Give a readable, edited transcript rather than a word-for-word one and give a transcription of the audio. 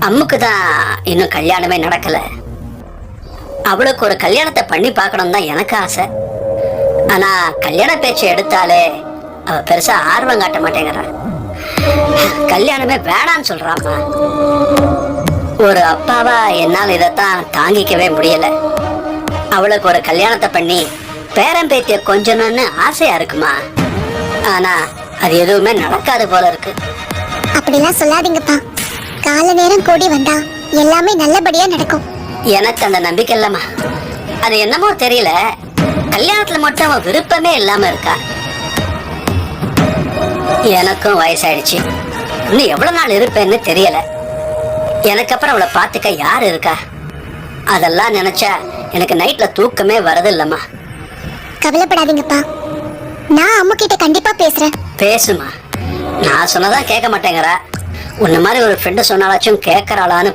அம்முக்கு தான் இன்னும் கல்யாணமே நடக்கல. அவளுக்கு ஒரு கல்யாணத்தை பண்ணி பார்க்கணும் தான் எனக்கு ஆசை. ஆனா கல்யாண பேச்சு எடுத்தாலே அவ பெருசா ஆர்வம் காட்ட மாட்டேங்கிறா. கல்யாணமே வேணான்னு சொல்றாம்மா. ஒரு அப்பாவா என்னால் இதைத்தான் தாங்கிக்கவே முடியல. அவளுக்கு ஒரு கல்யாணத்தை பண்ணி பேரன் பேத்திய கொஞ்சணும்னு ஆசையா இருக்குமா. ஆனா அது எதுவுமே நடக்காது போல இருக்கு. அப்படிலாம் சொல்லாதீங்கப்பா. கால நேரம் கூடி வந்தா எல்லாமே நல்லபடியா நடக்கும். எனக்கு அந்த நம்பிக்கை இல்லம்மா. அது என்னமோ தெரியல, கல்யாணத்துல மட்டும் அவன் விருப்பமே இல்லாம இருக்கா. எனக்கும் வயசாயிடுச்சு. இன்னும் எவ்வளவு நாள் இருப்பேன்னு தெரியல. எனக்கு அப்புறம் அவளை பார்த்துக்க யாரு இருக்கா? அதெல்லாம் நினைச்சா எனக்கு நைட்ல தூக்கமே வரது இல்லம்மா. கவலைப்படாதீங்கப்பா, நான் அம்மா கிட்ட கண்டிப்பா பேசுறேன். பேசுமா. நான் சொன்னதான் கேட்க மாட்டேங்கிறா. உன்ன மாதிரி ஒரு ஃப்ரெண்டு சொன்னாலாச்சும் கேட்கறாளான்னு